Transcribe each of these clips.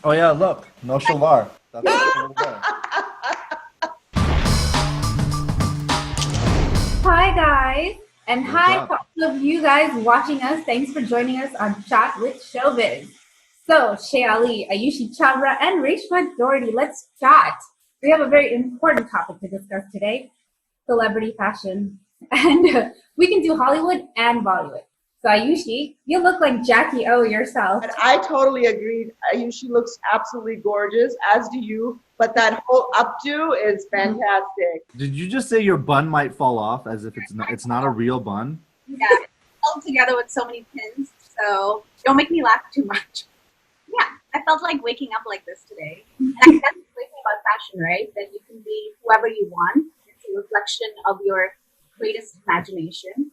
Oh yeah, look, no shalvar. That's over there. Hi, guys, and What's hi up? to all of you guys watching us. Thanks for joining us on Chat with Showbiz. So, Shay Ali, Ayushi Chabra, and Reshma Doherty, let's chat. We have a very important topic to discuss today: celebrity fashion. And we can do Hollywood and Bollywood. So, Ayushi, you look like Jackie O yourself. And I totally agreed. She looks absolutely gorgeous, as do you. But that whole updo is fantastic. Did you just say your bun might fall off as if it's not a real bun? Yeah, it's held together with so many pins, so don't make me laugh too much. Yeah, I felt like waking up like this today. And I guess the great thing about fashion, right? That you can be whoever you want. It's a reflection of your greatest imagination.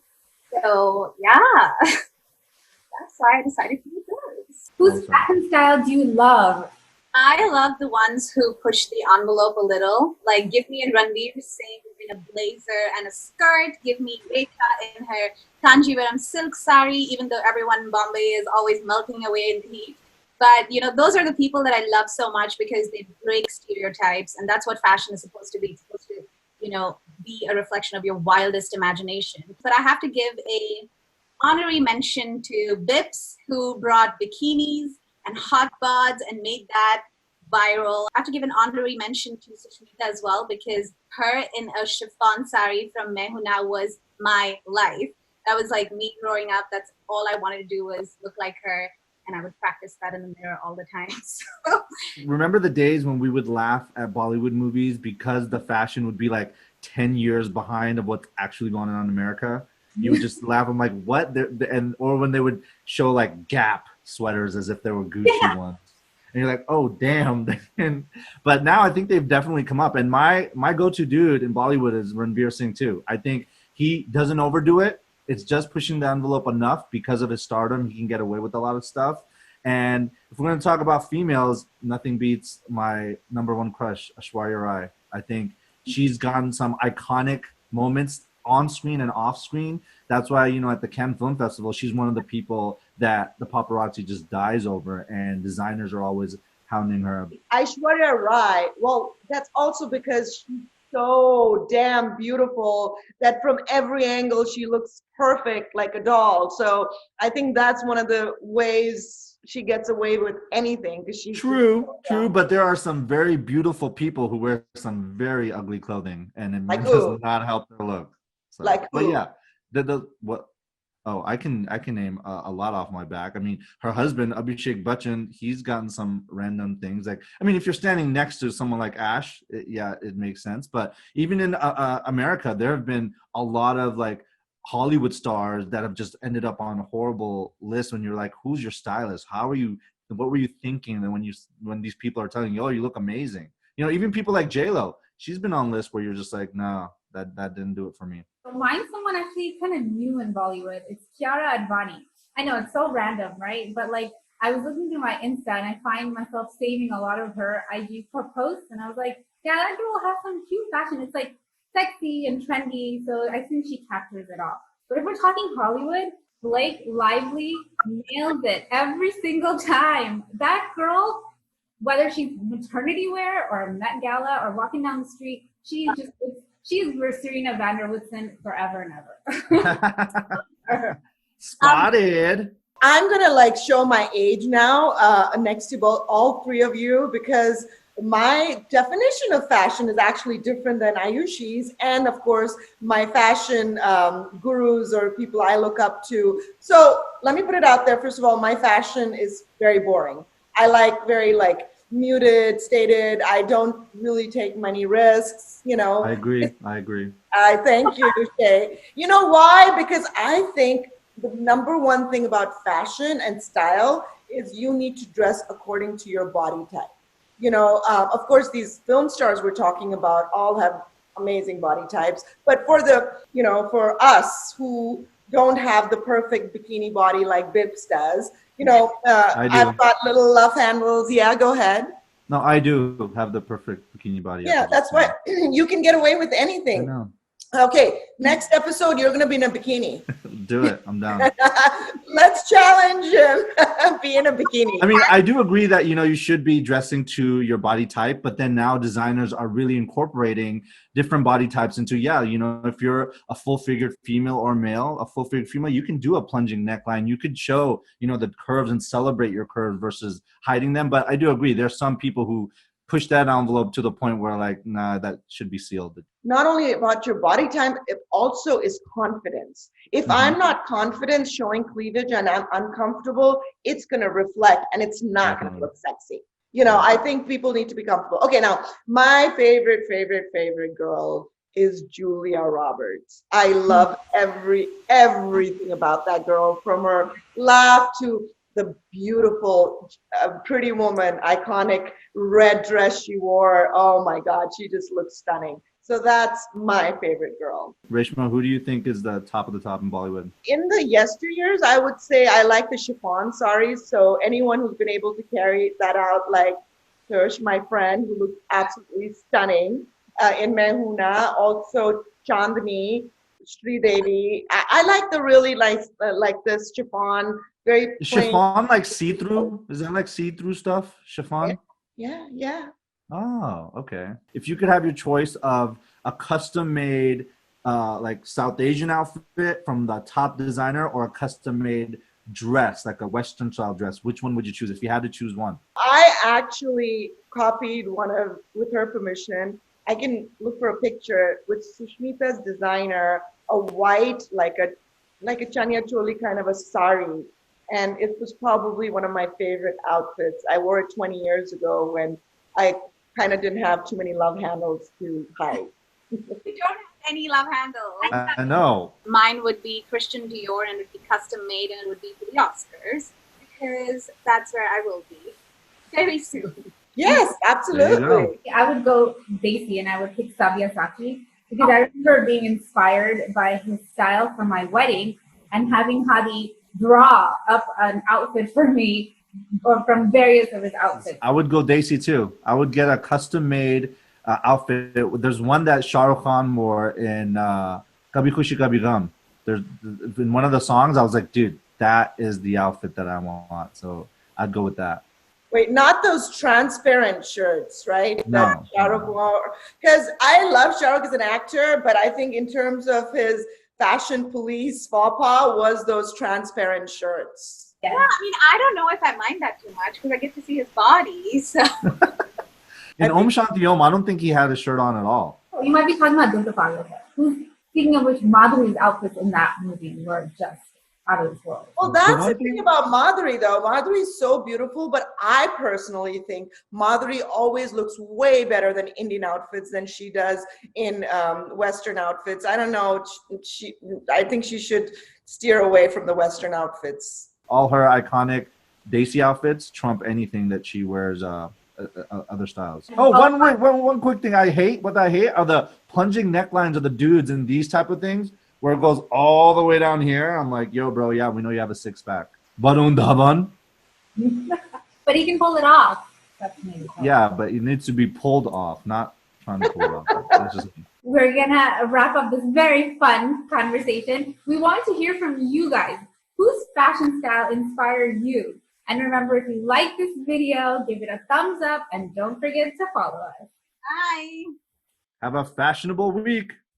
So yeah, that's why I decided to do this. Whose Also. fashion style do you love? I love the ones who push the envelope a little. Like, give me a Ranveer Singh in a blazer and a skirt. Give me Rekha in her Kanjivaram silk sari, even though everyone in Bombay is always melting away in the heat. But, those are the people that I love so much because they break stereotypes. And that's what fashion is supposed to be. It's supposed to, be a reflection of your wildest imagination. But I have to give a honorary mention to Bips, who brought bikinis and hot bods and made that viral. I have to give an honorary mention to Sushmita as well because her in a chiffon sari from Mehuna was my life. That was like me growing up. That's all I wanted to do was look like her, and I would practice that in the mirror all the time. So, Remember the days when we would laugh at Bollywood movies because the fashion would be like 10 years behind of what's actually going on in America? You would just laugh. I'm like, what? Or when they would show like Gap sweaters as if they were Gucci yeah. ones. And you're like, oh damn. But now I think they've definitely come up. And my go-to dude in Bollywood is Ranveer Singh too. I think he doesn't overdo it. It's just pushing the envelope enough because of his stardom. He can get away with a lot of stuff. And if we're going to talk about females, nothing beats my number one crush, Aishwarya Rai. I think she's gotten some iconic moments on screen and off screen. That's why, at the Cannes Film Festival, she's one of the people that the paparazzi just dies over, and designers are always hounding her. Aishwarya Rai, well, that's also because she's so damn beautiful that from every angle she looks perfect like a doll. So I think that's one of the ways she gets away with anything because she's just True, so true, damn but there are some very beautiful people who wear some very ugly clothing, and like it does who? not help their look. So, Like but who? yeah, the what Oh, I can name a lot off my back. I mean, her husband Abhishek Bachchan, he's gotten some random things. Like, I mean, if you're standing next to someone like Ash, yeah, it makes sense. But even in America, there have been a lot of like Hollywood stars that have just ended up on horrible lists. When you're like, who's your stylist? How are you? What were you thinking? And when these people are telling you, oh, you look amazing. Even people like J Lo, she's been on lists where you're just like, no, that didn't do it for me. So mine's someone actually kind of new in Bollywood. It's Kiara Advani. I know it's so random, right? But like I was looking through my Insta and I find myself saving a lot of her IG posts, and I was like, yeah, that girl has some cute fashion. It's like sexy and trendy, so I think she captures it all. But if we're talking Hollywood, Blake Lively nails it every single time. That girl, whether she's maternity wear or a Met Gala or walking down the street, she's Serena van der Woodsen forever and ever. Um, Spotted. I'm gonna like show my age now, next to both all three of you because my definition of fashion is actually different than Ayushi's, and of course my fashion gurus or people I look up to. So let me put it out there. First of all, my fashion is very boring. I like very like muted, stated. I don't really take many risks. I agree. I agree. I thank you, Shay. You know why? Because I think the number one thing about fashion and style is you need to dress according to your body type. Of course, these film stars we're talking about all have amazing body types, but for us who don't have the perfect bikini body like Bibbs does, I I've do. got little love handles. Yeah, go ahead. No, I do have the perfect bikini body. I Yeah, could just that's say. what you can get away with I anything. know. Okay, next episode, you're going to be in a bikini. Do it. I'm down. Let's challenge him. Be in a bikini. I mean, I do agree that, you should be dressing to your body type, but then now designers are really incorporating different body types into, if you're a full-figured female or male, a full-figured female, you can do a plunging neckline. You could show, the curves and celebrate your curves versus hiding them. But I do agree, there's some people who push that envelope to the point where like, nah, that should be sealed. Not only about your body type, it also is confidence. If I'm not confident showing cleavage and I'm uncomfortable, it's going to reflect and it's not going to look sexy. I think people need to be comfortable. Okay, now my favorite girl is Julia Roberts. I love everything about that girl, from her laugh to the beautiful, pretty woman, iconic red dress she wore. Oh my God, she just looks stunning. So that's my favorite girl. Reshma, who do you think is the top of the top in Bollywood? In the yesteryears, I would say I like the chiffon saris. So anyone who's been able to carry that out, like Tersh, my friend, who looks absolutely stunning in Mehuna. Also Chandni, Sri Devi. I like the really nice, like this chiffon, very plain. Chiffon like see-through? Is that like see-through stuff? Chiffon? Yeah. Oh, okay. If you could have your choice of a custom-made like South Asian outfit from the top designer or a custom-made dress, like a Western style dress, which one would you choose if you had to choose one? I actually copied with her permission. I can look for a picture with Sushmita's designer, a white, like a chania choli kind of a sari. And it was probably one of my favorite outfits. I wore it 20 years ago when I kind of didn't have too many love handles to hide. You don't have any love handles. I know. Mine would be Christian Dior and it would be custom made and it would be for the Oscars because that's where I will be very soon. Yes, absolutely. I would go Desi and I would pick Sabyasachi because I remember being inspired by his style for my wedding and having Hadi draw up an outfit for me or from various of his outfits. I would go Desi too. I would get a custom-made outfit. There's one that Shah Rukh Khan wore in Kabhi Khushi Kabhi Gham. There's in one of the songs. I was like, dude, that is the outfit that I want. So I'd go with that. Wait, not those transparent shirts, right? No. Shah Rukh wore. Because I love Shah Rukh as an actor, but I think in terms of his fashion police faux pas was those transparent shirts. Yeah, I mean, I don't know if I mind that too much because I get to see his body. So In Om Shanti Om, I don't think he had a shirt on at all. You might be talking about Dunta Pagla. Speaking of which, Madhuri's outfits in that movie were just out of this world. Well, that's the thing about Madhuri, though. Madhuri is so beautiful, but I personally think Madhuri always looks way better than Indian outfits than she does in Western outfits. I don't know. I think she should steer away from the Western outfits. All her iconic Desi outfits trump anything that she wears other styles. Oh, one quick thing I hate. What I hate are the plunging necklines of the dudes and these type of things where it goes all the way down here. I'm like, yo, bro, yeah, we know you have a six-pack. Barun Dhaban. But he can pull it off. That's maybe yeah, but it needs to be pulled off, not trying to pull it off. That's just... We're going to wrap up this very fun conversation. We want to hear from you guys. Whose fashion style inspired you? And remember, if you like this video, give it a thumbs up and don't forget to follow us. bye. Have a fashionable week.